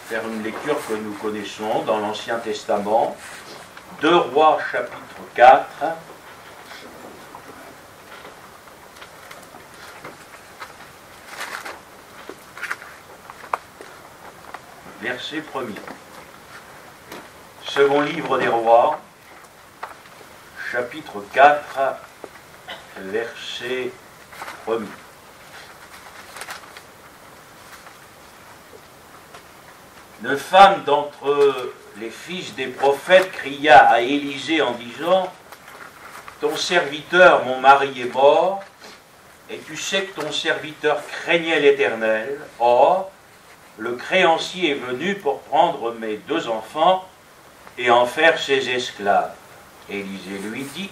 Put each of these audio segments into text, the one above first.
faire une lecture que nous connaissons dans l'Ancien Testament, 2 Rois chapitre 4, verset 1er. Second livre des Rois, chapitre 4, verset 1er. Une femme d'entre les fils des prophètes cria à Élisée en disant : ton serviteur, mon mari, est mort, et tu sais que ton serviteur craignait l'Éternel. Or, le créancier est venu pour prendre mes 2 enfants et en faire ses esclaves. Élisée lui dit :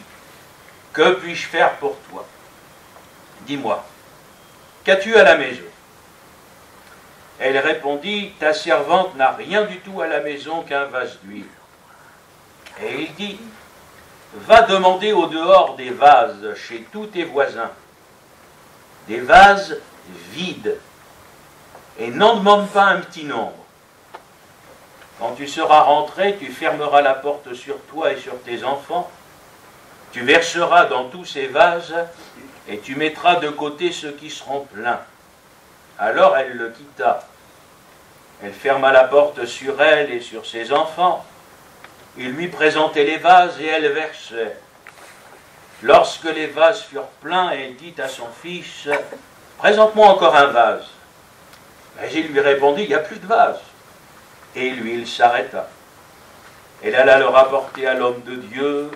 que puis-je faire pour toi? Dis-moi, qu'as-tu à la maison? Elle répondit : ta servante n'a rien du tout à la maison qu'un vase d'huile. Et il dit : va demander au dehors des vases chez tous tes voisins, des vases vides, et n'en demande pas un petit nombre. Quand tu seras rentré, tu fermeras la porte sur toi et sur tes enfants, tu verseras dans tous ces vases, et tu mettras de côté ceux qui seront pleins. Alors elle le quitta. Elle ferma la porte sur elle et sur ses enfants. Il lui présentait les vases et elle versait. Lorsque les vases furent pleins, elle dit à son fils : présente-moi encore un vase. Mais il lui répondit : il n'y a plus de vase. Et l'huile s'arrêta. Elle alla le rapporter à l'homme de Dieu,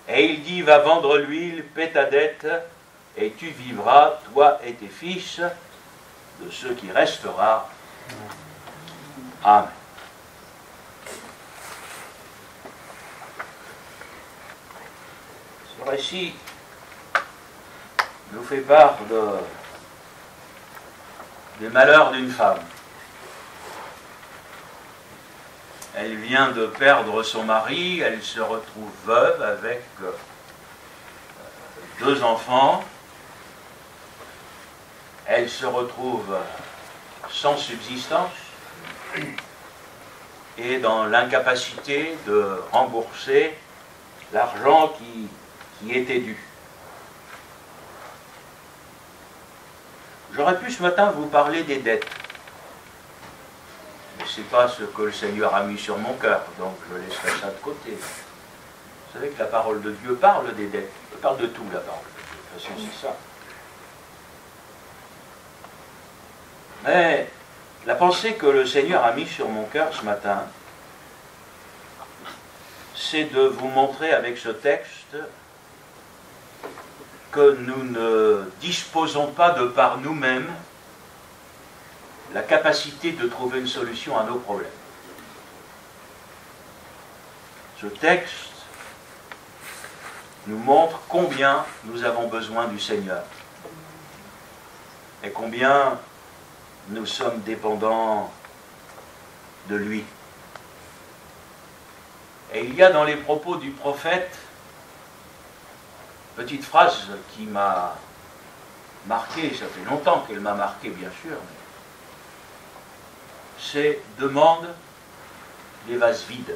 et il dit : va vendre l'huile, paie ta dette, et tu vivras, toi et tes fils, de ce qui restera. Amen. Ce récit nous fait part des malheurs d'une femme. Elle vient de perdre son mari, elle se retrouve veuve avec 2 enfants. Elle se retrouve sans subsistance et dans l'incapacité de rembourser l'argent qui était dû. J'aurais pu ce matin vous parler des dettes. Mais ce n'est pas ce que le Seigneur a mis sur mon cœur, donc je laisserai ça de côté. Vous savez que la parole de Dieu parle des dettes. Elle parle de tout, la parole de Dieu. De toute façon, c'est ça. Mais la pensée que le Seigneur a mise sur mon cœur ce matin, c'est de vous montrer avec ce texte que nous ne disposons pas de par nous-mêmes la capacité de trouver une solution à nos problèmes. Ce texte nous montre combien nous avons besoin du Seigneur et combien nous sommes dépendants de lui. Et il y a dans les propos du prophète une petite phrase qui m'a marqué, ça fait longtemps qu'elle m'a marqué bien sûr, c'est « demande les vases vides ».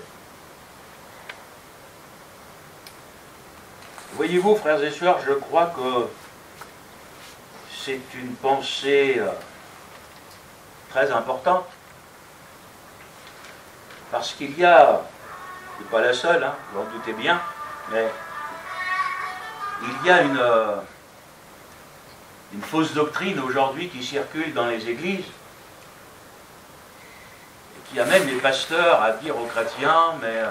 Voyez-vous, frères et sœurs, je crois que c'est une pensée très importante, parce qu'il y a, c'est pas la seule, hein, vous en doutez bien, mais il y a une fausse doctrine aujourd'hui qui circule dans les églises, et qui amène les pasteurs à dire aux chrétiens, mais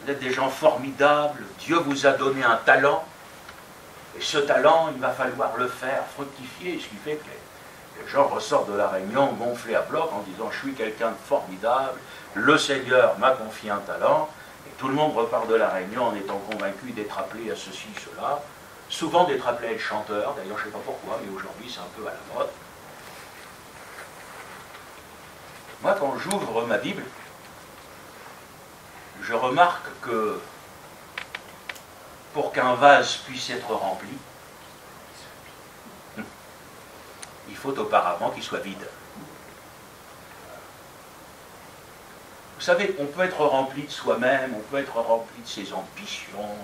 vous êtes des gens formidables, Dieu vous a donné un talent, et ce talent, il va falloir le faire fructifier, ce qui fait que les gens ressortent de la réunion gonflés à bloc en disant « je suis quelqu'un de formidable, le Seigneur m'a confié un talent », et tout le monde repart de la réunion en étant convaincu d'être appelé à ceci, cela, souvent d'être appelé à être chanteur, d'ailleurs je ne sais pas pourquoi, mais aujourd'hui c'est un peu à la mode. Moi quand j'ouvre ma Bible, je remarque que pour qu'un vase puisse être rempli, il faut auparavant qu'il soit vide. Vous savez, on peut être rempli de soi-même, on peut être rempli de ses ambitions,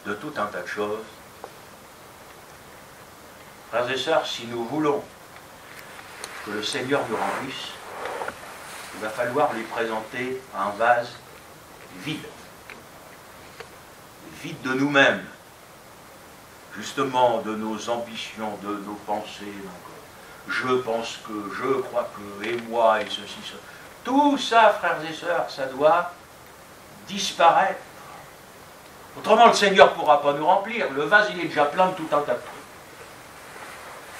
de tout un tas de choses. Frères et sœurs, si nous voulons que le Seigneur nous remplisse, il va falloir lui présenter un vase vide. Vide de nous-mêmes, justement de nos ambitions, de nos pensées. Donc, je pense que, je crois que, et moi, et ceci, cela. Tout ça, frères et sœurs, ça doit disparaître. Autrement, le Seigneur ne pourra pas nous remplir. Le vase, il est déjà plein de tout un tas de trucs.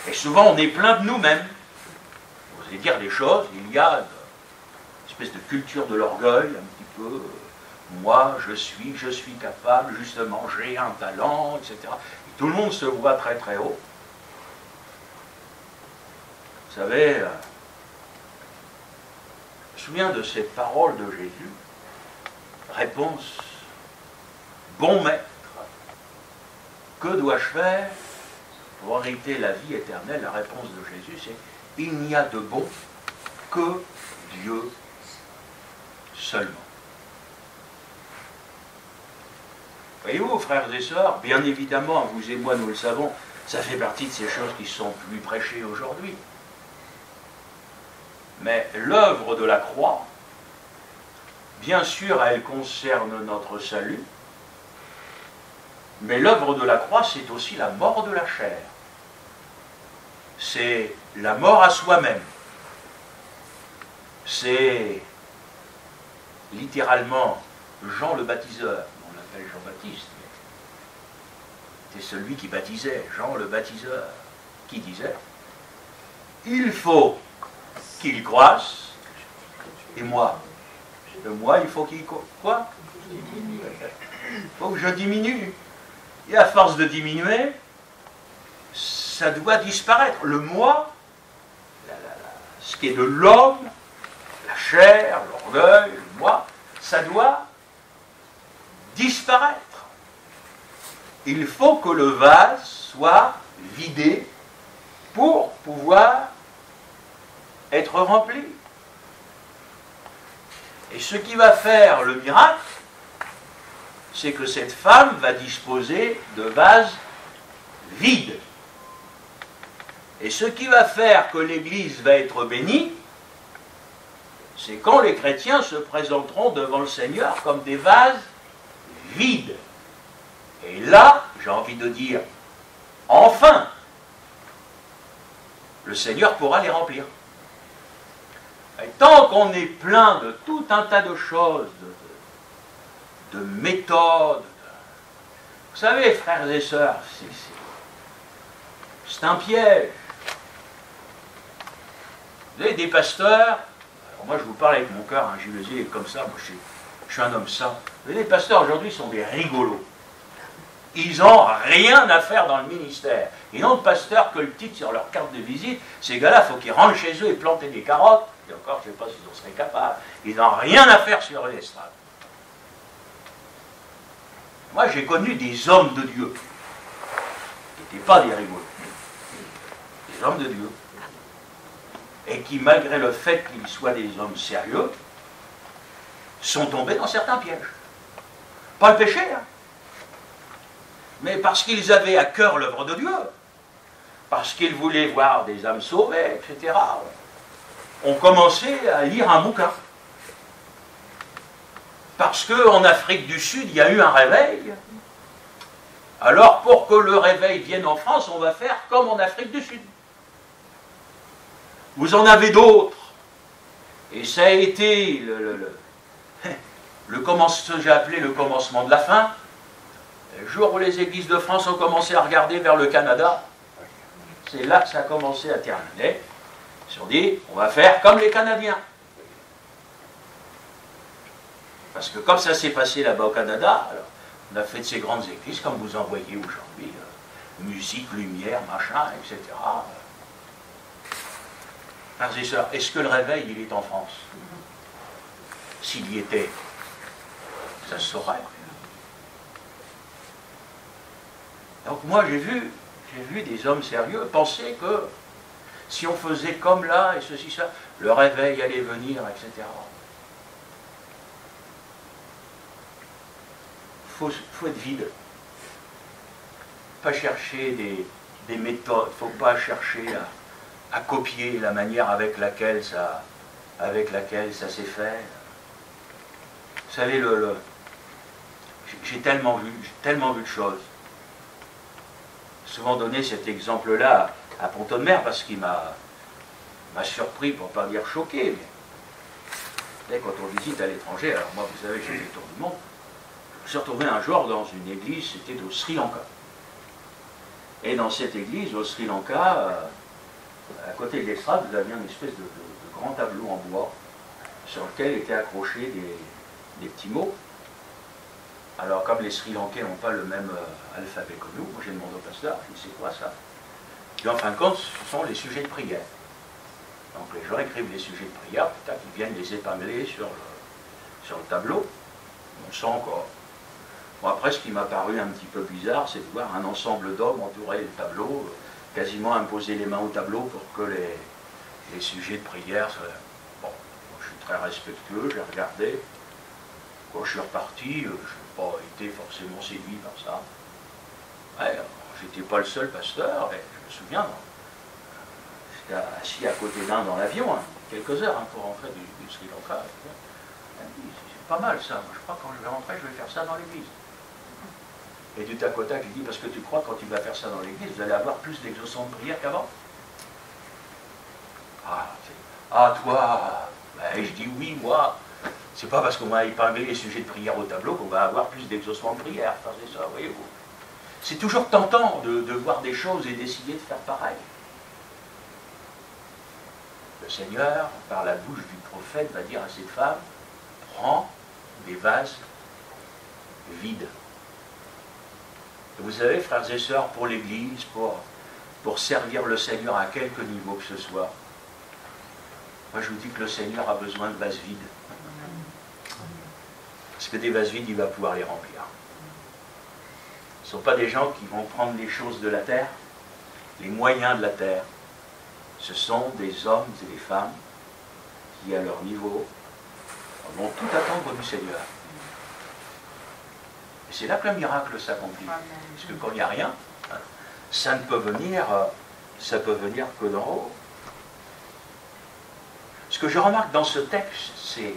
Et souvent, on est plein de nous-mêmes. Vous allez dire des choses, il y a une espèce de culture de l'orgueil, un petit peu. Moi, je suis capable, justement, j'ai un talent, etc. Et tout le monde se voit très très haut. Vous savez, je me souviens de cette parole de Jésus. Réponse, bon maître, que dois-je faire pour hériter la vie éternelle? La réponse de Jésus, c'est, il n'y a de bon que Dieu seulement. Voyez-vous, frères et sœurs, bien évidemment, vous et moi, nous le savons, ça fait partie de ces choses qui sont plus prêchées aujourd'hui. Mais l'œuvre de la croix, bien sûr, elle concerne notre salut, mais l'œuvre de la croix, c'est aussi la mort de la chair. C'est la mort à soi-même. C'est littéralement Jean le baptiseur. On l'appelle Jean-Baptiste. C'est celui qui baptisait, Jean le baptiseur, qui disait, il faut qu'il croisse, et moi, il faut qu'il quoi? Il faut que je diminue. Et à force de diminuer, ça doit disparaître. Le moi, ce qui est de l'homme, la chair, l'orgueil, le moi, ça doit disparaître. Il faut que le vase soit vidé pour pouvoir être rempli. Et ce qui va faire le miracle, c'est que cette femme va disposer de vases vides. Et ce qui va faire que l'Église va être bénie, c'est quand les chrétiens se présenteront devant le Seigneur comme des vases vides. Et là, j'ai envie de dire, enfin, le Seigneur pourra les remplir. Et tant qu'on est plein de tout un tas de choses, de méthodes, vous savez, frères et sœurs, c'est un piège. Vous avez des pasteurs, alors moi je vous parle avec mon cœur, hein, Gilles est comme ça, moi je suis un homme saint. Vous savez, les pasteurs aujourd'hui sont des rigolos. Ils n'ont rien à faire dans le ministère. Ils n'ont de pasteur que le titre sur leur carte de visite. Ces gars-là, il faut qu'ils rentrent chez eux et planter des carottes. Et encore, je ne sais pas s'ils en seraient capables. Ils n'ont rien à faire sur l'estrade. Moi, j'ai connu des hommes de Dieu, qui n'étaient pas des rigolos, des hommes de Dieu, et qui, malgré le fait qu'ils soient des hommes sérieux, sont tombés dans certains pièges. Pas le péché, hein, mais parce qu'ils avaient à cœur l'œuvre de Dieu, parce qu'ils voulaient voir des âmes sauvées, etc., ont commencé à lire un bouquin. Parce qu'en Afrique du Sud, il y a eu un réveil. Alors, pour que le réveil vienne en France, on va faire comme en Afrique du Sud. Vous en avez d'autres. Et ça a été ce que j'ai appelé le commencement de la fin. Le jour où les églises de France ont commencé à regarder vers le Canada, c'est là que ça a commencé à terminer. Ils se sont dit, on va faire comme les Canadiens. Parce que comme ça s'est passé là-bas au Canada, alors, on a fait de ces grandes églises, comme vous en voyez aujourd'hui, musique, lumière, machin, etc. Frères et sœurs, est-ce que le réveil, il est en France? S'il y était, ça se saurait. Donc moi, j'ai vu des hommes sérieux penser que si on faisait comme là, et ceci, ça, le réveil allait venir, etc. faut être vide. Pas chercher des méthodes, il ne faut pas chercher à copier la manière avec laquelle ça s'est fait. Vous savez, j'ai tellement vu de choses. Souvent donné cet exemple-là à Pont-de-Mer parce qu'il m'a surpris, pour ne pas dire choqué. Mais quand on visite à l'étranger, alors moi vous savez, j'ai fait le tour du monde, je me suis retrouvé un jour dans une église, c'était au Sri Lanka. Et dans cette église, au Sri Lanka, à côté de l'estrade, vous aviez une espèce de grand tableau en bois sur lequel étaient accrochés des petits mots. Alors, comme les Sri Lankais n'ont pas le même alphabet que nous, moi j'ai demandé au pasteur, je dis c'est quoi ça? Et en fin de compte, ce sont les sujets de prière. Donc les gens écrivent les sujets de prière, peut-être qu'ils viennent les épingler sur le tableau. On sent encore. Bon, après, ce qui m'a paru un petit peu bizarre, c'est de voir un ensemble d'hommes entourer le tableau, quasiment imposer les mains au tableau pour que les sujets de prière soient... Bon, je suis très respectueux, j'ai regardé. Quand je suis reparti, je n'ai pas été forcément séduit par ça. Ouais, j'étais pas le seul pasteur, mais je me souviens, j'étais assis à côté d'un dans l'avion, quelques heures pour rentrer du Sri Lanka. C'est pas mal ça, moi, je crois que quand je vais rentrer, je vais faire ça dans l'église. Et du tac au tac, je dis, parce que tu crois quand tu vas faire ça dans l'église, vous allez avoir plus d'exaucements de prière qu'avant? Ah, toi, ben, je dis oui, moi. C'est pas parce qu'on m'a épinglé les sujets de prière au tableau qu'on va avoir plus d'exaucements de prière. Enfin, c'est ça, voyez-vous. C'est toujours tentant de voir des choses et d'essayer de faire pareil. Le Seigneur, par la bouche du prophète, va dire à cette femme, prends des vases vides. Et vous savez, frères et sœurs, pour l'Église, pour servir le Seigneur à quelque niveau que ce soit, moi je vous dis que le Seigneur a besoin de vases vides. Parce que des vases vides, il va pouvoir les remplir. Ce ne sont pas des gens qui vont prendre les choses de la terre, les moyens de la terre. Ce sont des hommes et des femmes qui, à leur niveau, vont tout attendre du Seigneur. Et c'est là que le miracle s'accomplit. Parce que quand il n'y a rien, ça ne peut venir, ça peut venir que d'en haut. Ce que je remarque dans ce texte, c'est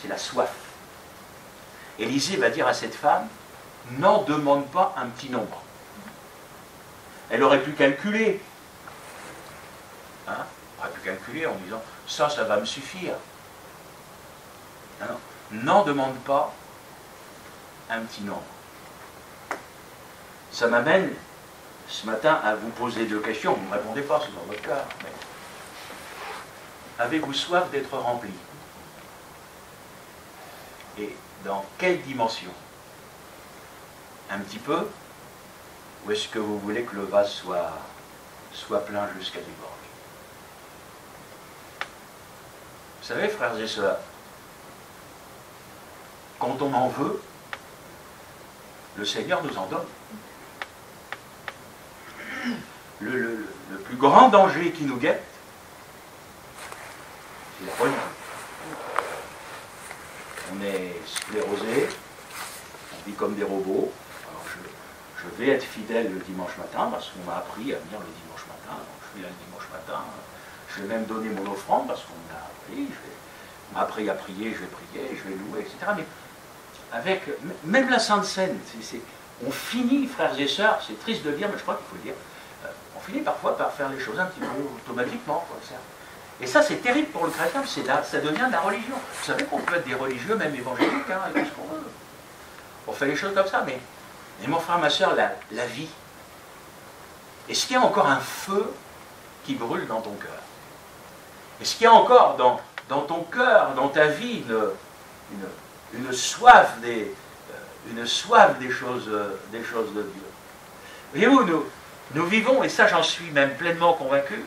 la soif. Élisée va dire à cette femme, n'en demande pas un petit nombre. Elle aurait pu calculer. Elle aurait pu calculer en disant, ça va me suffire. Non, n'en demande pas un petit nombre. Ça m'amène ce matin à vous poser deux questions. Vous ne me répondez pas, c'est dans votre cœur. Mais... avez-vous soif d'être rempli? Et dans quelle dimension? Un petit peu? Ou est-ce que vous voulez que le vase soit plein jusqu'à déborder? Vous savez, frères et sœurs, quand on en veut, le Seigneur nous en donne. Le plus grand danger qui nous guette, c'est la religion. On est sclérosé, on vit comme des robots. Alors je vais être fidèle le dimanche matin, parce qu'on m'a appris à venir le dimanche matin. Donc je suis là le dimanche matin. Je vais même donner mon offrande, parce qu'on m'a appris. On m'a appris à prier, je vais prier, je vais louer, etc. Mais avec même la Sainte Seine, on finit, frères et sœurs, c'est triste de le dire, mais je crois qu'il faut le dire, on finit parfois par faire les choses un petit peu automatiquement. Et ça, c'est terrible pour le chrétien, ça devient de la religion. Vous savez qu'on peut être des religieux, même évangéliques, et tout ce qu'on veut. On fait les choses comme ça, mais mon frère, ma soeur, la vie. Est-ce qu'il y a encore un feu qui brûle dans ton cœur? Est-ce qu'il y a encore dans ton cœur, dans ta vie, une soif des choses de Dieu? Voyez-vous, nous vivons, et ça j'en suis même pleinement convaincu,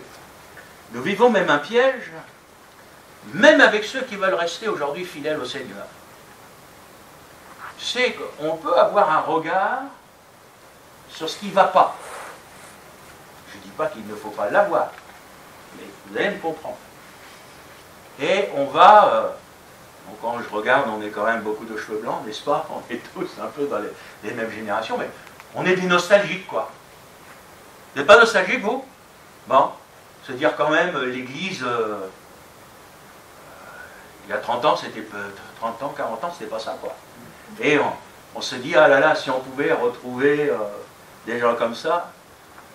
nous vivons même un piège, même avec ceux qui veulent rester aujourd'hui fidèles au Seigneur. C'est qu'on peut avoir un regard sur ce qui ne va pas. Je ne dis pas qu'il ne faut pas l'avoir, mais vous allez me comprendre. Et on va Donc quand je regarde, on est quand même beaucoup de cheveux blancs, n'est-ce pas? On est tous un peu dans les mêmes générations, mais on est des nostalgiques, quoi. Vous n'êtes pas nostalgique, vous? Bon, se dire quand même, l'Église, il y a 30 ans, c'était 30 ans, 40 ans, c'était pas ça, quoi. Et on se dit, ah là là, si on pouvait retrouver des gens comme ça.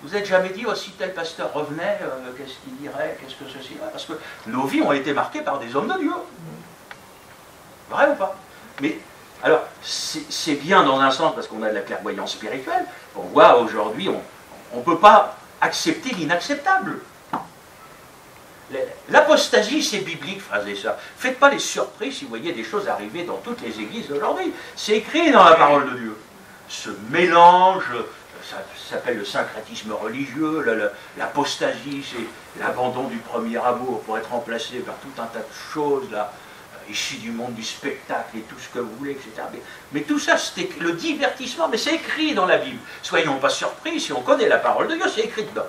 Vous n'êtes jamais dit, oh, si tel pasteur revenait, qu'est-ce qu'il dirait, qu'est-ce que ceci va? Parce que nos vies ont été marquées par des hommes de Dieu. Vrai ou pas? Mais, alors, c'est bien dans un sens, parce qu'on a de la clairvoyance spirituelle. On voit aujourd'hui, on ne peut pas accepter l'inacceptable. L'apostasie, c'est biblique, frères et sœurs. Faites pas les surprises si vous voyez des choses arriver dans toutes les églises d'aujourd'hui. C'est écrit dans la parole de Dieu. Ce mélange, ça s'appelle le syncrétisme religieux, l'apostasie, c'est l'abandon du premier amour pour être remplacé par tout un tas de choses, là, issues du monde du spectacle et tout ce que vous voulez, etc. Mais tout ça, c'est le divertissement, mais c'est écrit dans la Bible. Soyons pas surpris, si on connaît la parole de Dieu, c'est écrit dedans.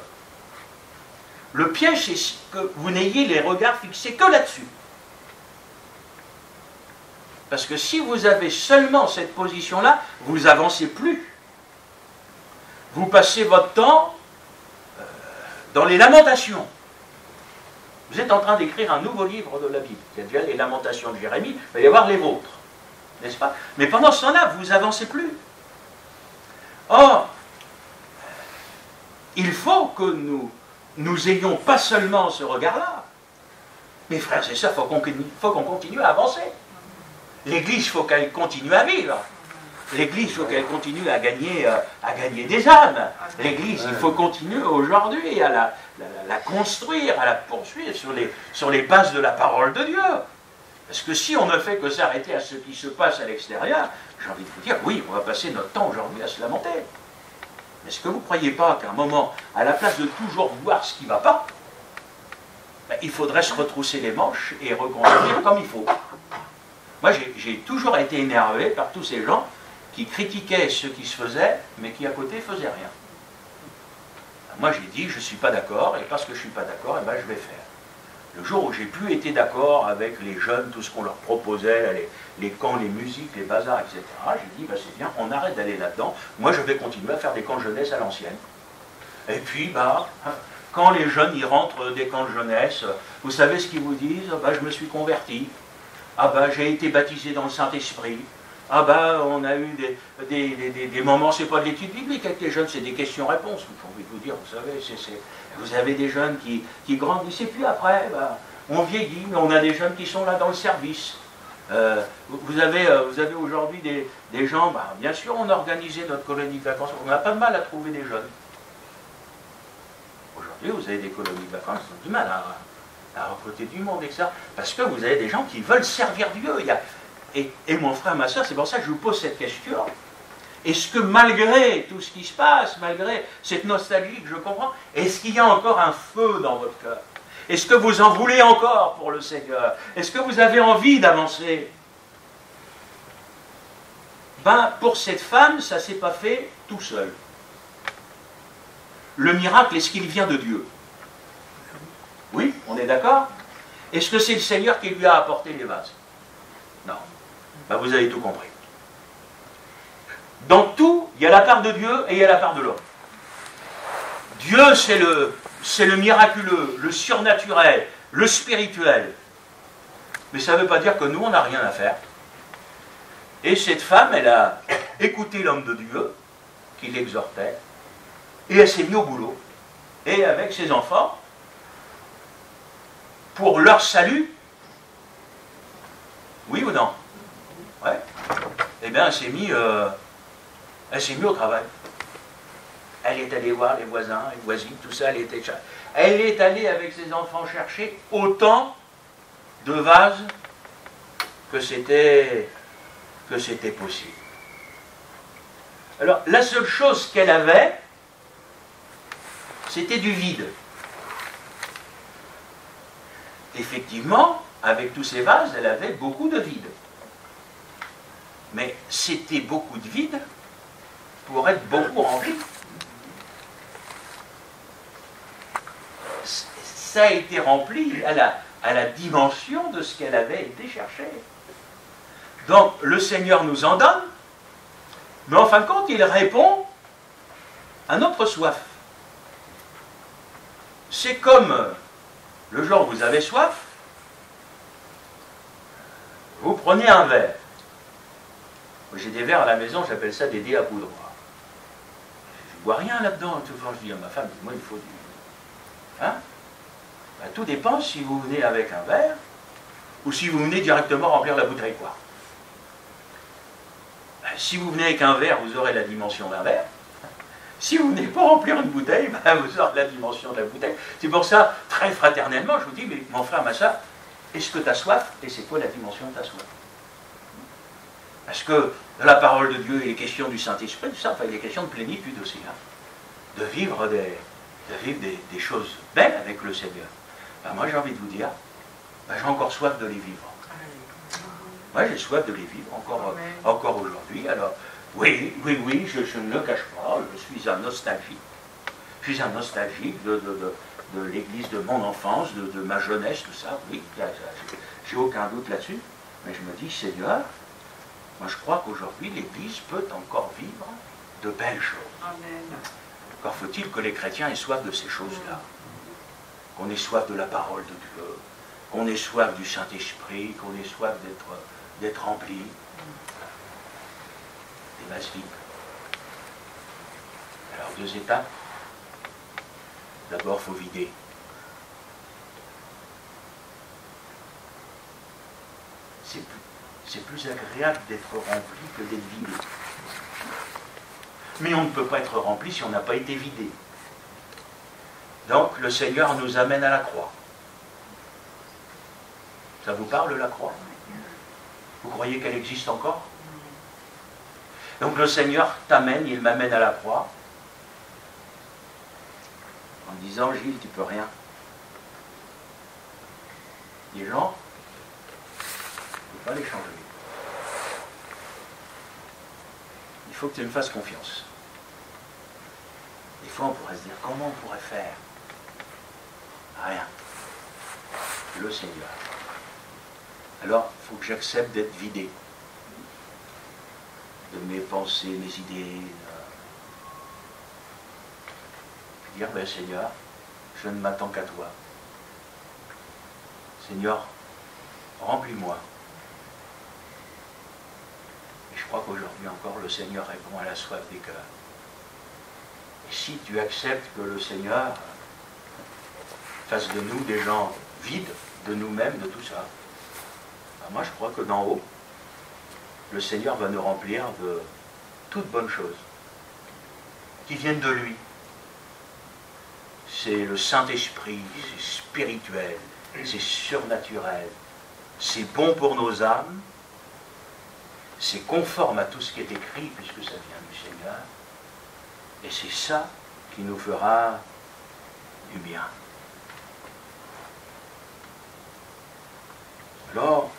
Le piège, c'est que vous n'ayez les regards fixés que là-dessus. Parce que si vous avez seulement cette position-là, vous n'avancez plus. Vous passez votre temps dans les lamentations. Vous êtes en train d'écrire un nouveau livre de la Bible. Il y a déjà les lamentations de Jérémie, il va y avoir les vôtres. N'est-ce pas? Mais pendant ce temps-là, vous n'avancez plus. Or, il faut que nous ayons pas seulement ce regard-là, mais frères et sœurs, il faut qu'on continue à avancer. L'Église, il faut qu'elle continue à vivre. L'Église, il faut qu'elle continue à gagner des âmes. L'Église, il faut continuer aujourd'hui à la construire, à la poursuivre sur les bases de la parole de Dieu. Parce que si on ne fait que s'arrêter à ce qui se passe à l'extérieur, j'ai envie de vous dire, oui, on va passer notre temps aujourd'hui à se lamenter. Est-ce que vous ne croyez pas qu'à un moment, à la place de toujours voir ce qui ne va pas, ben, il faudrait se retrousser les manches et reconstruire comme il faut? Moi, j'ai toujours été énervé par tous ces gens qui critiquaient ce qui se faisait, mais qui à côté ne faisaient rien. Moi, j'ai dit, je ne suis pas d'accord, et parce que je ne suis pas d'accord, eh ben, je vais faire. Le jour où j'ai plus été d'accord avec les jeunes, tout ce qu'on leur proposait, là, les camps, les musiques, les bazars, etc., j'ai dit, ben, c'est bien, on arrête d'aller là-dedans. Moi, je vais continuer à faire des camps jeunesse à l'ancienne. Et puis, bah, quand les jeunes y rentrent des camps de jeunesse, vous savez ce qu'ils vous disent? Ben, je me suis converti. Ah ben, j'ai été baptisé dans le Saint-Esprit. Ah ben, on a eu des moments, c'est pas de l'étude biblique avec les jeunes, c'est des questions-réponses. J'ai envie de vous dire, vous savez, vous avez des jeunes qui grandissent, et puis après, ben, on vieillit, mais on a des jeunes qui sont là dans le service. Vous avez aujourd'hui des gens, ben, bien sûr, on a organisé notre colonie de vacances, on n'a pas de mal à trouver des jeunes. Aujourd'hui, vous avez des colonies de vacances, ils ont du mal à recruter du monde, etc. Parce que vous avez des gens qui veulent servir Dieu. Et mon frère, ma soeur, c'est pour ça que je vous pose cette question. Est-ce que malgré tout ce qui se passe, malgré cette nostalgie que je comprends, est-ce qu'il y a encore un feu dans votre cœur? Est-ce que vous en voulez encore pour le Seigneur? Est-ce que vous avez envie d'avancer? Ben, pour cette femme, ça ne s'est pas fait tout seul. Le miracle, est-ce qu'il vient de Dieu? Oui, on est d'accord? Est-ce que c'est le Seigneur qui lui a apporté les vases? Non. Ben, vous avez tout compris. Dans tout, il y a la part de Dieu et il y a la part de l'homme. Dieu, c'est le miraculeux, le surnaturel, le spirituel. Mais ça ne veut pas dire que nous, on n'a rien à faire. Et cette femme, elle a écouté l'homme de Dieu, qui l'exhortait, et elle s'est mise au boulot. Et avec ses enfants, pour leur salut, oui ou non? Ouais. Eh bien, elle s'est mise au travail. Elle est allée voir les voisins, les voisines, tout ça, elle est allée avec ses enfants chercher autant de vases que c'était possible. Alors, la seule chose qu'elle avait, c'était du vide. Effectivement, avec tous ces vases, elle avait beaucoup de vide. Mais c'était beaucoup de vide pour être beaucoup rempli. Ça a été rempli à la dimension de ce qu'elle avait été chercher. Donc le Seigneur nous en donne, mais en fin de compte, il répond à notre soif. C'est comme le jour où vous avez soif, vous prenez un verre. J'ai des verres à la maison, j'appelle ça des dés à poudre. Je ne bois rien là-dedans. Quand je dis à ma femme, moi il faut du... Hein? Ben, tout dépend si vous venez avec un verre ou si vous venez directement remplir la bouteille, quoi. Ben, si vous venez avec un verre, vous aurez la dimension d'un verre. Si vous venez pas remplir une bouteille, ben, vous aurez la dimension de la bouteille. C'est pour ça, très fraternellement, je vous dis, mais mon frère, ma soeur, est-ce que tu as soif? Et c'est quoi la dimension de ta soif? Parce que dans la parole de Dieu, il est question du Saint-Esprit, tout ça, enfin, il est question de plénitude aussi. Hein, de vivre des choses belles avec le Seigneur. Ben, moi, j'ai envie de vous dire, ben, j'ai encore soif de les vivre. Moi, j'ai soif de les vivre encore aujourd'hui. Alors, oui, je ne le cache pas, je suis un nostalgique. Je suis un nostalgique de l'église de mon enfance, de ma jeunesse, tout ça. Oui, j'ai aucun doute là-dessus. Mais je me dis, Seigneur, moi je crois qu'aujourd'hui l'église peut encore vivre de belles choses. Amen. Encore faut-il que les chrétiens aient soif de ces choses-là. Qu'on ait soif de la parole de Dieu, qu'on ait soif du Saint-Esprit, qu'on ait soif d'être rempli. Des vases vides. Alors, 2 étapes. D'abord, il faut vider. C'est plus agréable d'être rempli que d'être vidé. Mais on ne peut pas être rempli si on n'a pas été vidé. Donc, le Seigneur nous amène à la croix. Ça vous parle, la croix? Vous croyez qu'elle existe encore? Donc le Seigneur t'amène, il m'amène à la croix, en me disant, Gilles, tu peux rien. Les gens, il ne faut pas les changer. Il faut que tu me fasses confiance. Des fois, on pourrait se dire, comment on pourrait faire? Rien. Le Seigneur. Alors, il faut que j'accepte d'être vidé. De mes pensées, mes idées. Puis dire, ben Seigneur, je ne m'attends qu'à toi. Seigneur, remplis-moi. Et je crois qu'aujourd'hui encore, le Seigneur répond à la soif des cœurs. Et si tu acceptes que le Seigneur fasse de nous des gens vides, de nous-mêmes, de tout ça, ben moi je crois que d'en haut, le Seigneur va nous remplir de toutes bonnes choses qui viennent de lui. C'est le Saint-Esprit, c'est spirituel, c'est surnaturel, c'est bon pour nos âmes, c'est conforme à tout ce qui est écrit puisque ça vient du Seigneur, et c'est ça qui nous fera du bien. Alors,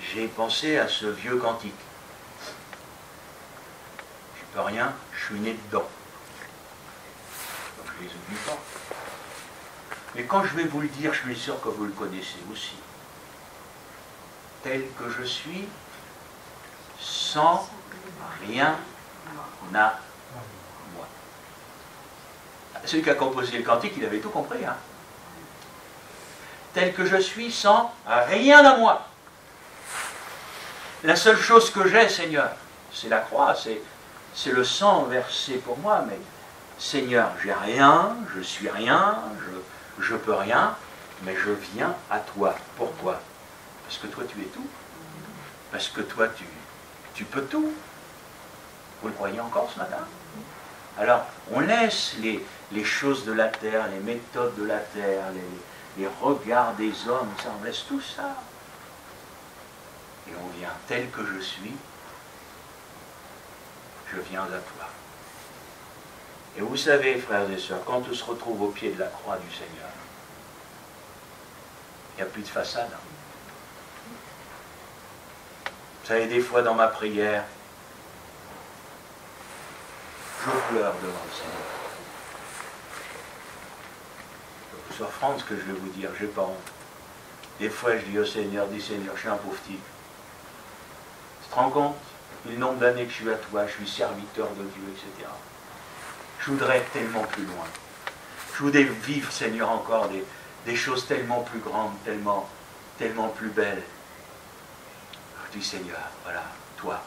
j'ai pensé à ce vieux cantique. Je peux rien, je suis né dedans. Donc je les oublie pas. Mais quand je vais vous le dire, je suis sûr que vous le connaissez aussi. Tel que je suis, sans rien à moi. Celui qui a composé le cantique, il avait tout compris. Hein. Tel que je suis, sans rien à moi. La seule chose que j'ai, Seigneur, c'est la croix, c'est le sang versé pour moi, mais Seigneur, j'ai rien, je suis rien, je peux rien, mais je viens à toi. Pourquoi? Parce que toi, tu es tout. Parce que toi, tu peux tout. Vous le croyez encore ce matin? Alors, on laisse les choses de la terre, les méthodes de la terre, les regards des hommes, ça, on laisse tout ça. Et on vient tel que je suis, je viens à toi. Et vous savez, frères et sœurs, quand on se retrouve au pied de la croix du Seigneur, il n'y a plus de façade. Vous savez, des fois dans ma prière, je pleure devant le Seigneur. Je vous offrande ce que je vais vous dire, j'ai pas honte. Des fois, je dis au Seigneur, je suis un pauvre type. Tu te rends compte le nombre d'années que je suis à toi, je suis serviteur de Dieu, etc. Je voudrais être tellement plus loin. Je voudrais vivre, Seigneur, encore des choses tellement plus grandes, tellement plus belles. Je dis, Seigneur, voilà, toi,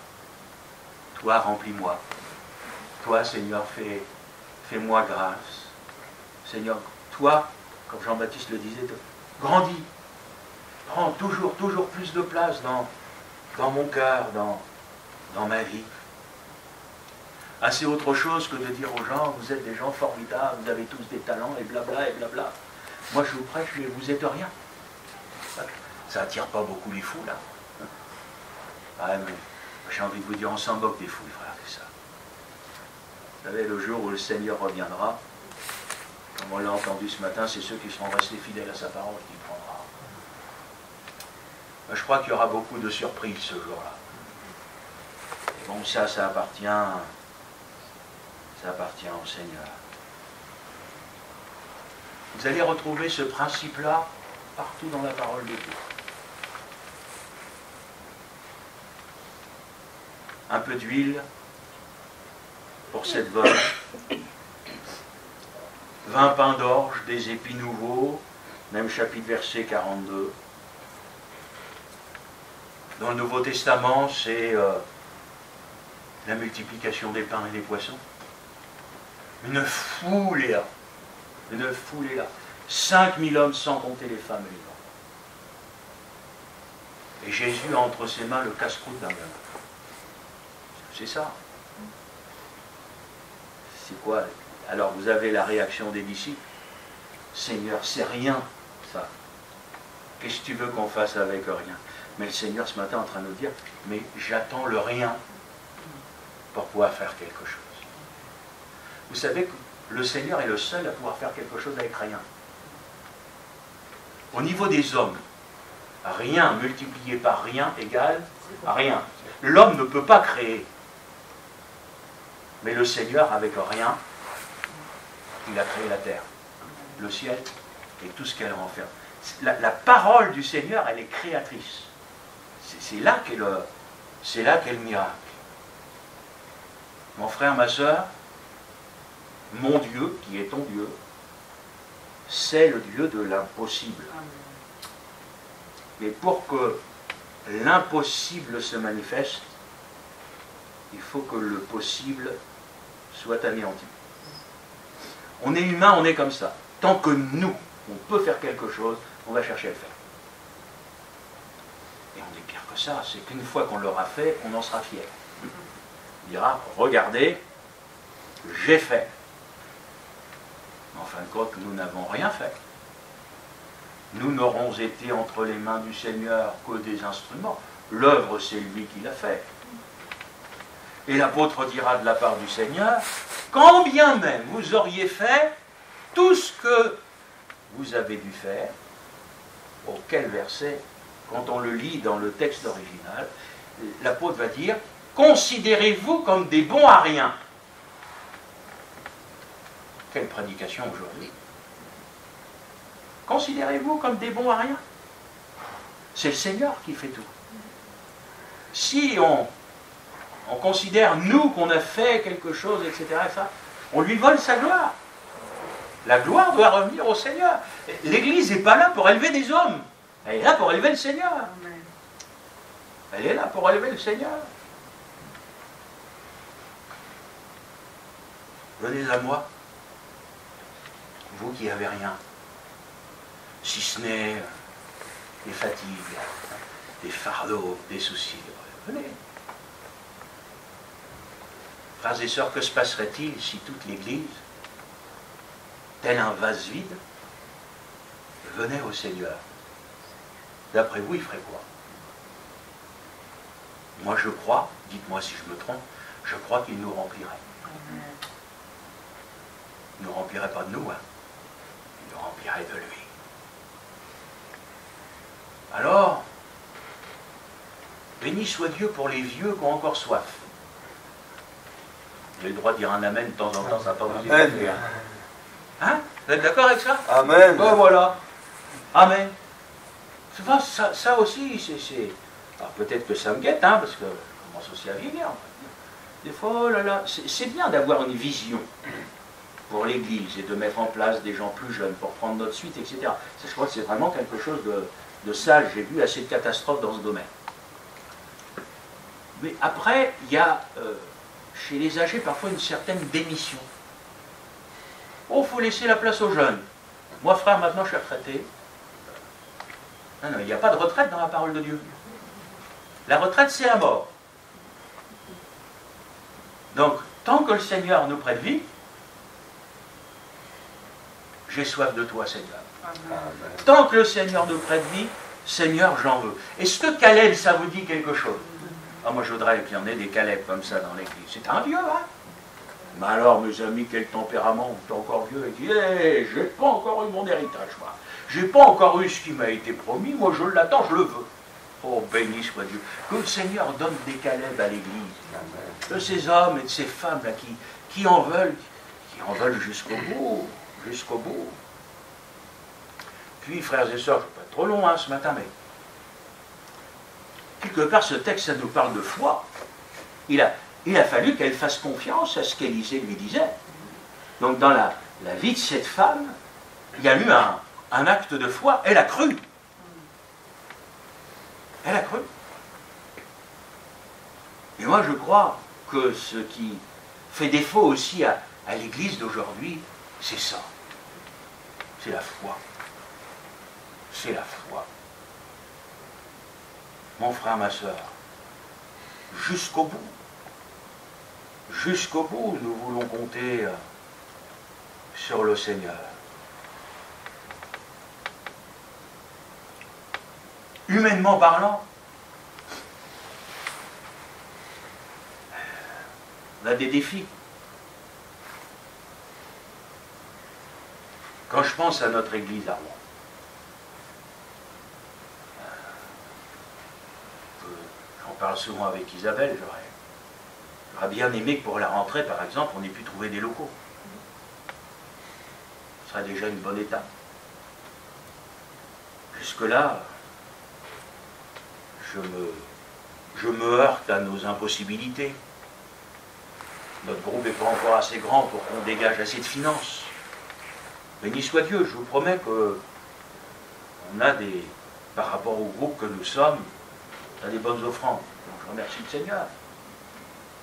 remplis-moi. Toi, Seigneur, fais-moi grâce. Seigneur, toi, comme Jean-Baptiste le disait, grandis. Prends toujours plus de place dans mon cœur, dans ma vie. Ah, c'est autre chose que de dire aux gens, vous êtes des gens formidables, vous avez tous des talents, et blabla, et blabla. Moi, je vous prêche, mais vous êtes rien. Ça attire pas beaucoup les fous, là. Ah, mais j'ai envie de vous dire, on s'en moque des fous, frère, c'est ça. Vous savez, le jour où le Seigneur reviendra, comme on l'a entendu ce matin, c'est ceux qui seront restés fidèles à sa parole qui prendra. Je crois qu'il y aura beaucoup de surprises ce jour-là. Bon, ça appartient au Seigneur. Vous allez retrouver ce principe-là partout dans la parole de Dieu. Un peu d'huile pour cette veuve. 20 pains d'orge, des épis nouveaux, même chapitre verset 42. Dans le Nouveau Testament, c'est la multiplication des pains et des poissons. Une foule est là. Une foule est là. 5000 hommes sans compter les femmes et les enfants. Et Jésus a entre ses mains le casse-croûte d'un gamin. C'est ça. C'est quoi? Alors vous avez la réaction des disciples. Seigneur, c'est rien, ça. Qu'est-ce que tu veux qu'on fasse avec rien? Mais le Seigneur ce matin est en train de nous dire, mais j'attends le rien pour pouvoir faire quelque chose. Vous savez que le Seigneur est le seul à pouvoir faire quelque chose avec rien. Au niveau des hommes, rien multiplié par rien égale rien. L'homme ne peut pas créer. Mais le Seigneur, avec rien, il a créé la terre, le ciel et tout ce qu'elle renferme. La parole du Seigneur, elle est créatrice. C'est là qu'est le miracle. Mon frère, ma soeur, mon Dieu, qui est ton Dieu, c'est le Dieu de l'impossible. Mais pour que l'impossible se manifeste, il faut que le possible soit anéanti. On est humain, on est comme ça. Tant que nous, on peut faire quelque chose, on va chercher à le faire. Et on est pire que ça, c'est qu'une fois qu'on l'aura fait, on en sera fier. On dira, regardez, j'ai fait. Mais en fin de compte, nous n'avons rien fait. Nous n'aurons été entre les mains du Seigneur que des instruments. L'œuvre, c'est lui qui l'a fait. Et l'apôtre dira de la part du Seigneur, quand bien même vous auriez fait tout ce que vous avez dû faire, auquel verset, quand on le lit dans le texte original, l'apôtre va dire, considérez-vous comme des bons à rien. Quelle prédication aujourd'hui. Considérez-vous comme des bons à rien. C'est le Seigneur qui fait tout. Si on considère, nous, qu'on a fait quelque chose, etc., on lui vole sa gloire. La gloire doit revenir au Seigneur. L'Église n'est pas là pour élever des hommes. Elle est là pour élever le Seigneur. Elle est là pour élever le Seigneur. Venez à moi, vous qui n'avez rien, si ce n'est des fatigues, des fardeaux, des soucis. Venez. Frères et sœurs, que se passerait-il si toute l'Église, tel un vase vide, venait au Seigneur? D'après vous, il ferait quoi? Moi, je crois, dites-moi si je me trompe, je crois qu'il nous remplirait. Il ne nous remplirait pas de nous, hein. Il nous remplirait de lui. Alors, béni soit Dieu pour les vieux qui ont encore soif. Vous avez le droit de dire un amen de temps en temps, ça va pas vous énerver. Hein? Vous êtes d'accord avec ça? Amen. Ben voilà. Amen. Ça aussi, c'est... Alors peut-être que ça me guette, hein, parce que je commence aussi à vieillir. Des fois, oh là là, c'est bien d'avoir une vision pour l'Église et de mettre en place des gens plus jeunes pour prendre notre suite, etc. Ça, je crois que c'est vraiment quelque chose de sage. J'ai vu assez de catastrophes dans ce domaine. Mais après, il y a chez les âgés parfois une certaine démission. Oh, il faut laisser la place aux jeunes. Moi, frère, maintenant je suis retraité. Non, non, il n'y a pas de retraite dans la parole de Dieu. La retraite, c'est la mort. Donc, tant que le Seigneur nous prête vie, j'ai soif de toi, Seigneur. Amen. Tant que le Seigneur nous prête vie, Seigneur, j'en veux. Est-ce que Caleb, ça vous dit quelque chose? Ah, moi, je voudrais qu'il y en ait des Caleb comme ça dans l'église. C'est un vieux, hein? Mais alors, mes amis, quel tempérament? T'es encore vieux et dit, hey, j'ai pas encore eu mon héritage, moi. J'ai pas encore eu ce qui m'a été promis, moi je l'attends, je le veux. Oh, béni soit Dieu. Que le Seigneur donne des Caleb à l'église. De ces hommes et de ces femmes là qui en veulent jusqu'au bout. Jusqu'au bout. Puis, frères et sœurs, je ne vais pas être trop long hein, ce matin, mais quelque part, ce texte, ça nous parle de foi. Il a fallu qu'elle fasse confiance à ce qu'Élisée lui disait. Donc, dans la vie de cette femme, il y a eu un acte de foi. Elle a cru. Elle a cru. Et moi, je crois que ce qui fait défaut aussi à l'Église d'aujourd'hui, c'est ça. C'est la foi. C'est la foi. Mon frère, ma soeur, jusqu'au bout, nous voulons compter sur le Seigneur. Humainement parlant, on a des défis. Quand je pense à notre église à Rouen, j'en parle souvent avec Isabelle, j'aurais bien aimé que pour la rentrée, par exemple, on ait pu trouver des locaux. Ce serait déjà une bonne étape. Jusque-là, je me heurte à nos impossibilités. Notre groupe n'est pas encore assez grand pour qu'on dégage assez de finances. Béni soit Dieu, je vous promets qu'on a par rapport au groupe que nous sommes, on a des bonnes offrandes. Donc je remercie le Seigneur.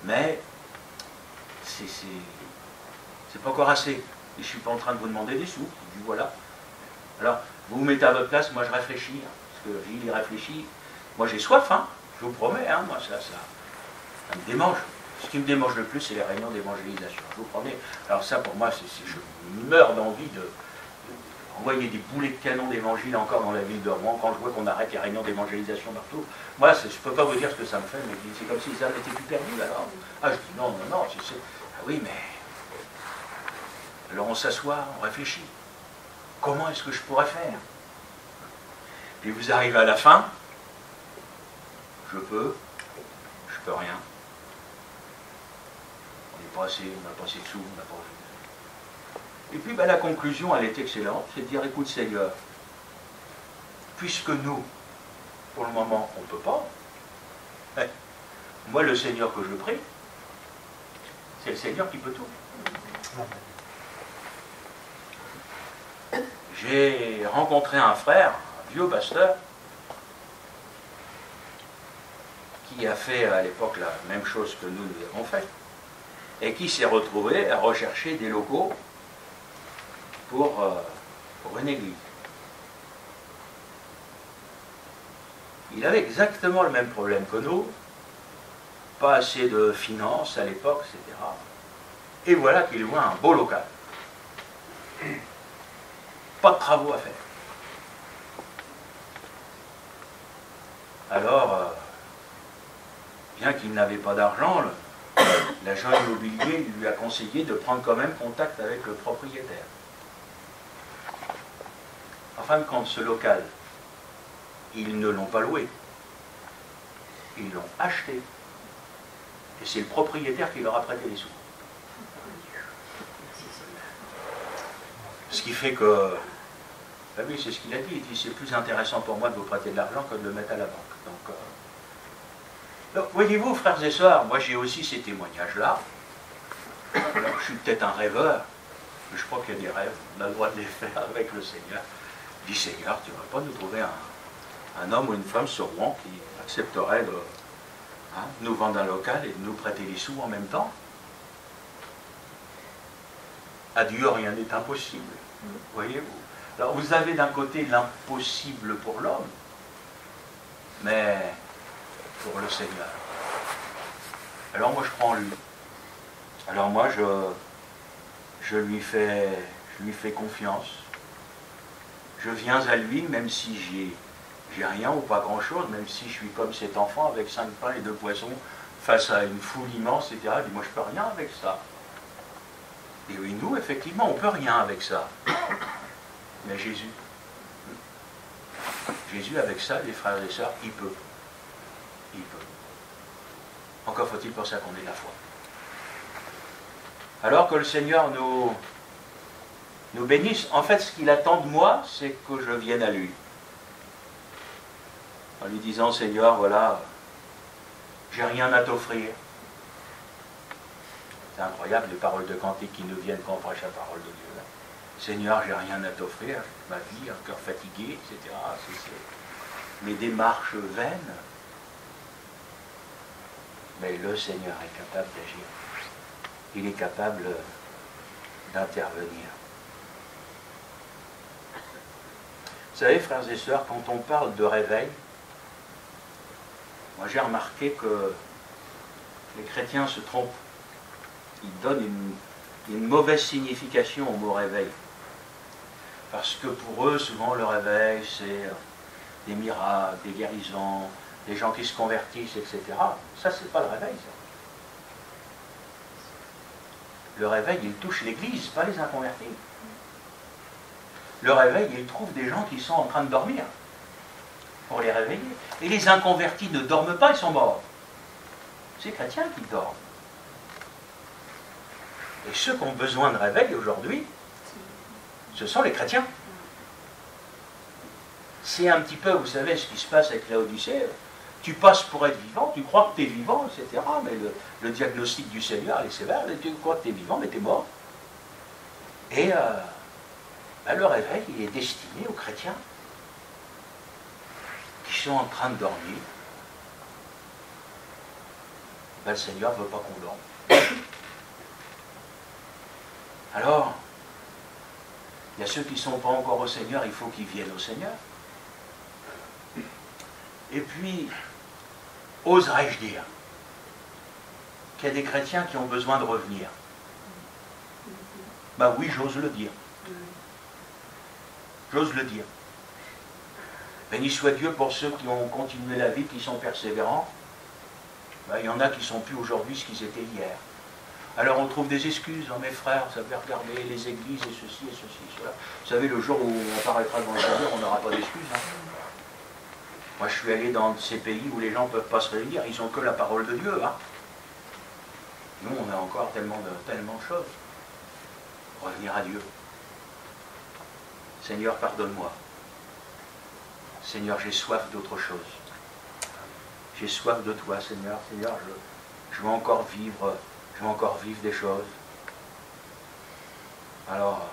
Mais c'est pas encore assez. Et je ne suis pas en train de vous demander des sous. Je dis voilà. Alors, vous vous mettez à votre place, moi je réfléchis. Parce que Gilles, il réfléchit. Moi j'ai soif, hein, je vous promets, hein, moi ça me démange. Ce qui me démange le plus, c'est les réunions d'évangélisation, je vous promets. Alors ça, pour moi, je meurs d'envie d'envoyer des boulets de canon d'évangile encore dans la ville de Rouen, quand je vois qu'on arrête les réunions d'évangélisation partout. Moi, je ne peux pas vous dire ce que ça me fait, mais c'est comme si ça n'était plus perdu, alors. Ah, je dis non, ah oui, mais... Alors on s'assoit, on réfléchit. Comment est-ce que je pourrais faire? Puis vous arrivez à la fin, je peux rien. On n'a pas assez de sous, on n'a pas... Et puis la conclusion, elle est excellente, c'est de dire, écoute Seigneur, puisque nous, pour le moment, on ne peut pas, moi le Seigneur que je prie, c'est le Seigneur qui peut tout. J'ai rencontré un frère, un vieux pasteur, qui a fait à l'époque la même chose que nous avons fait, et qui s'est retrouvé à rechercher des locaux pour une église. Il avait exactement le même problème que nous, pas assez de finances à l'époque, etc. Et voilà qu'il voit un beau local. Pas de travaux à faire. Alors, bien qu'il n'avait pas d'argent, l'agent immobilier lui a conseillé de prendre quand même contact avec le propriétaire. En fin de compte, ce local, ils ne l'ont pas loué. Ils l'ont acheté. Et c'est le propriétaire qui leur a prêté les sous. Ce qui fait que Ben oui, c'est ce qu'il a dit. Il dit, c'est plus intéressant pour moi de vous prêter de l'argent que de le mettre à la banque. Donc, voyez-vous, frères et sœurs, moi j'ai aussi ces témoignages-là. Alors, je suis peut-être un rêveur, mais je crois qu'il y a des rêves, on a le droit de les faire avec le Seigneur. Je dis, Seigneur, tu ne vas pas nous trouver un homme ou une femme sur Rouen qui accepterait de nous vendre un local et de nous prêter les sous en même temps? À Dieu, rien n'est impossible, voyez-vous. Alors, vous avez d'un côté l'impossible pour l'homme, mais pour le Seigneur. Alors moi, je prends lui. Alors moi, je lui fais confiance. Je viens à lui, même si j'ai rien ou pas grand-chose, même si je suis comme cet enfant avec 5 pains et 2 poissons face à une foule immense, etc. Je dis, moi, je ne peux rien avec ça. Et oui, nous, effectivement, on ne peut rien avec ça. Mais Jésus, avec ça, les frères et sœurs, il peut. Il peut. Encore faut-il pour ça qu'on ait la foi. Alors que le Seigneur nous bénisse, en fait, ce qu'il attend de moi, c'est que je vienne à lui. En lui disant, Seigneur, voilà, j'ai rien à t'offrir. C'est incroyable les paroles de cantique qui nous viennent quand on prêche la parole de Dieu. Là. Seigneur, j'ai rien à t'offrir, ma vie, un cœur fatigué, etc. C'est mes démarches vaines. Mais le Seigneur est capable d'agir. Il est capable d'intervenir. Vous savez, frères et sœurs, quand on parle de réveil, moi j'ai remarqué que les chrétiens se trompent. Ils donnent une mauvaise signification au mot réveil. Parce que pour eux, souvent, le réveil, c'est des miracles, des guérisons, des gens qui se convertissent, etc. Ça, c'est pas le réveil, ça. Le réveil, il touche l'Église, pas les inconvertis. Le réveil, il trouve des gens qui sont en train de dormir pour les réveiller. Et les inconvertis ne dorment pas, ils sont morts. C'est les chrétiens qui dorment. Et ceux qui ont besoin de réveil aujourd'hui, ce sont les chrétiens. C'est un petit peu, vous savez, ce qui se passe avec Laodicée. Tu passes pour être vivant, tu crois que tu es vivant, etc. Mais le diagnostic du Seigneur, il est sévère. Tu crois que tu es vivant, mais tu es mort. Et le réveil, il est destiné aux chrétiens qui sont en train de dormir. Le Seigneur ne veut pas qu'on dorme. Alors, il y a ceux qui ne sont pas encore au Seigneur, il faut qu'ils viennent au Seigneur. Et puis, oserais-je dire qu'il y a des chrétiens qui ont besoin de revenir? Ben oui, j'ose le dire. J'ose le dire. Béni soit Dieu pour ceux qui ont continué la vie, qui sont persévérants. Ben, il y en a qui ne sont plus aujourd'hui ce qu'ils étaient hier. Alors on trouve des excuses, mes frères, vous savez, regardez les églises et ceci et ceci, cela. Vous savez, le jour où on apparaîtra devant le Seigneur, on n'aura pas d'excuses. Hein. Moi, je suis allé dans ces pays où les gens ne peuvent pas se réunir, ils n'ont que la parole de Dieu. Hein. Nous, on a encore tellement de choses. Revenir à Dieu. Seigneur, pardonne-moi. Seigneur, j'ai soif d'autre chose. J'ai soif de toi, Seigneur. Seigneur, je veux encore vivre. Je veux encore vivre des choses. Alors,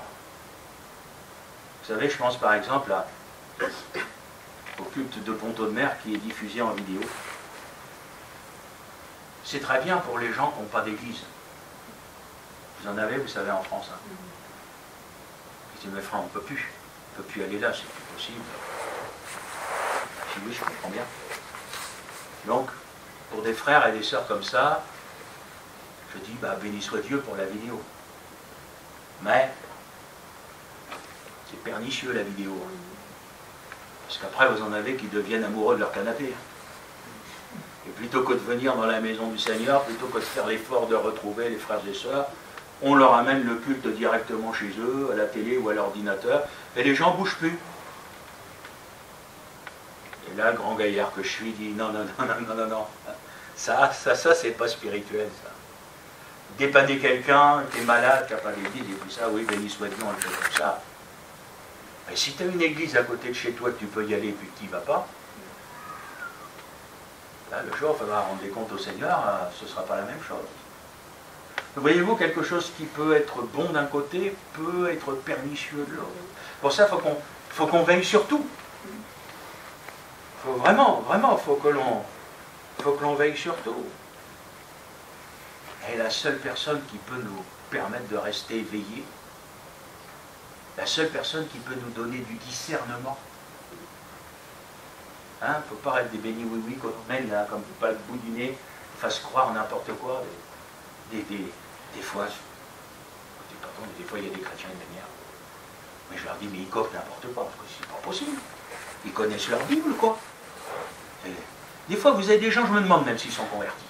vous savez, je pense par exemple au culte de Pont-Audemer qui est diffusé en vidéo. C'est très bien pour les gens qui n'ont pas d'église. Vous en avez, vous savez, en France. Hein. Je dis, mes frères, on ne peut plus. On ne peut plus aller là, c'est plus possible. Je dis, oui, je comprends bien. Donc, pour des frères et des sœurs comme ça, je dis, béni soit Dieu pour la vidéo. Mais, c'est pernicieux la vidéo. Parce qu'après, vous en avez qui deviennent amoureux de leur canapé. Et plutôt que de venir dans la maison du Seigneur, plutôt que de faire l'effort de retrouver les frères et sœurs, on leur amène le culte directement chez eux, à la télé ou à l'ordinateur, et les gens ne bougent plus. Et là, grand gaillard que je suis, dit, non. Ça c'est pas spirituel, ça. Dépanner quelqu'un qui est malade, qui n'a pas d'église et tout ça, oui, béni soit Dieu, on le fait comme ça. Et si tu as une église à côté de chez toi que tu peux y aller et puis que tu n'y vas pas, là, le jour où il faudra rendre des comptes au Seigneur, ce ne sera pas la même chose. Voyez-vous, quelque chose qui peut être bon d'un côté peut être pernicieux de l'autre. Pour ça, il faut qu'on veille sur tout. Vraiment, il faut que l'on veille sur tout. Et la seule personne qui peut nous permettre de rester éveillés, la seule personne qui peut nous donner du discernement, il ne faut pas être des bénis oui-oui qu'on mène là, comme pas le bout du nez, fasse croire n'importe quoi. Des fois, pardon, des fois il y a des chrétiens de manière. Mais je leur dis, mais ils coffrent n'importe quoi, parce que c'est pas possible. Ils connaissent leur Bible, quoi. Et des fois, vous avez des gens, je me demande même s'ils sont convertis.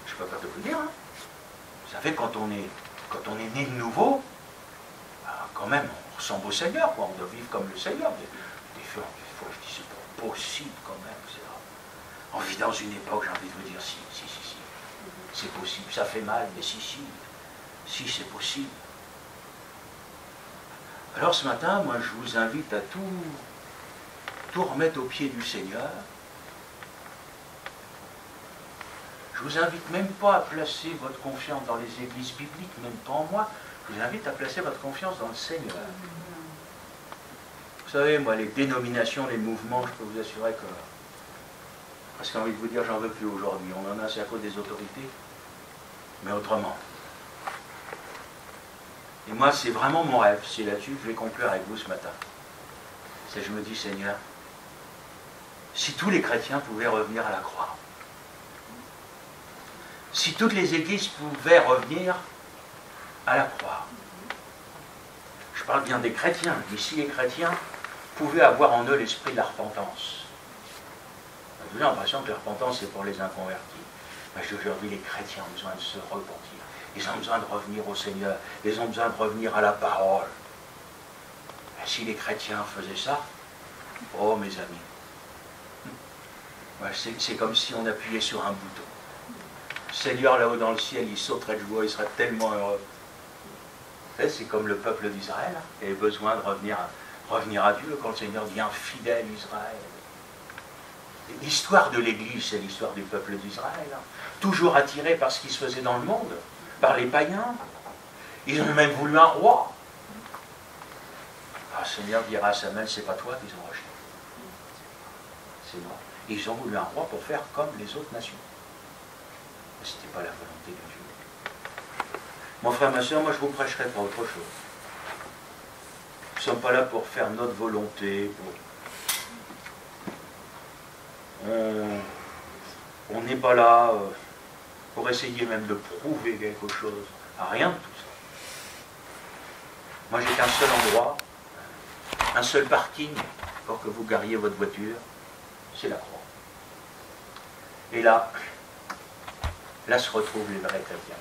Je n'ai pas peur de vous le dire. Hein. Vous savez, quand on est né de nouveau, quand même, on ressemble au Seigneur, quoi. On doit vivre comme le Seigneur. Des fois, je dis, c'est pas possible quand même. On vit dans une époque, j'ai envie de vous dire, si. C'est possible, ça fait mal, mais si, c'est possible. Alors ce matin, moi je vous invite à tout remettre au pied du Seigneur. Je vous invite même pas à placer votre confiance dans les églises bibliques, même pas en moi. Je vous invite à placer votre confiance dans le Seigneur. Vous savez, moi, les dénominations, les mouvements, je peux vous assurer que... Parce que j'ai envie de vous dire, j'en veux plus aujourd'hui. On en a, c'est à cause des autorités. Mais autrement. Et moi, c'est vraiment mon rêve. C'est là-dessus que je vais conclure avec vous ce matin. C'est je me dis, Seigneur, si tous les chrétiens pouvaient revenir à la croix, si toutes les églises pouvaient revenir à la croix, je parle bien des chrétiens, mais si les chrétiens pouvaient avoir en eux l'esprit de la repentance. J'ai l'impression que la repentance, c'est pour les inconvertis. Aujourd'hui, les chrétiens ont besoin de se repentir. Ils ont besoin de revenir au Seigneur. Ils ont besoin de revenir à la parole. Et si les chrétiens faisaient ça, oh mes amis, c'est comme si on appuyait sur un bouton. Le Seigneur là-haut dans le ciel, il sauterait de joie, il serait tellement heureux. C'est comme le peuple d'Israël, qui avait besoin de revenir à Dieu quand le Seigneur dit un fidèle Israël. L'histoire de l'Église, c'est l'histoire du peuple d'Israël. Toujours attiré par ce qui se faisait dans le monde, par les païens. Ils ont même voulu un roi. Ah, le Seigneur dira à Samuel, c'est pas toi qu'ils ont rejeté. C'est moi. Ils ont voulu un roi pour faire comme les autres nations. Mais ce n'était pas la volonté de Dieu. Mon frère, ma soeur, moi je vous prêcherai pas autre chose. Nous ne sommes pas là pour faire notre volonté, on n'est pas là pour essayer même de prouver quelque chose. Rien de tout ça. Moi, j'ai qu'un seul endroit, un seul parking pour que vous gariez votre voiture, c'est la croix. Et là se retrouvent les vrais chrétiens.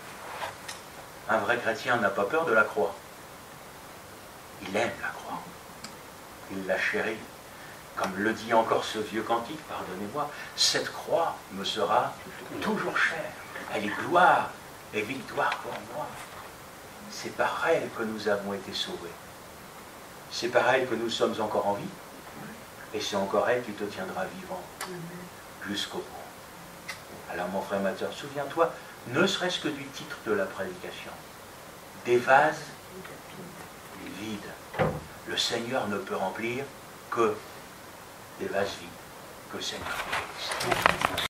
Un vrai chrétien n'a pas peur de la croix. Il aime la croix. Il la chérit. Comme le dit encore ce vieux cantique, pardonnez-moi, cette croix me sera toujours chère. Elle est gloire et victoire pour moi. C'est par elle que nous avons été sauvés. C'est par elle que nous sommes encore en vie. Et c'est encore elle qui te tiendra vivant jusqu'au bout. Alors mon frère, ma soeur, souviens-toi, ne serait-ce que du titre de la prédication. Des vases vides. Le Seigneur ne peut remplir que des vases vides, que le Seigneur.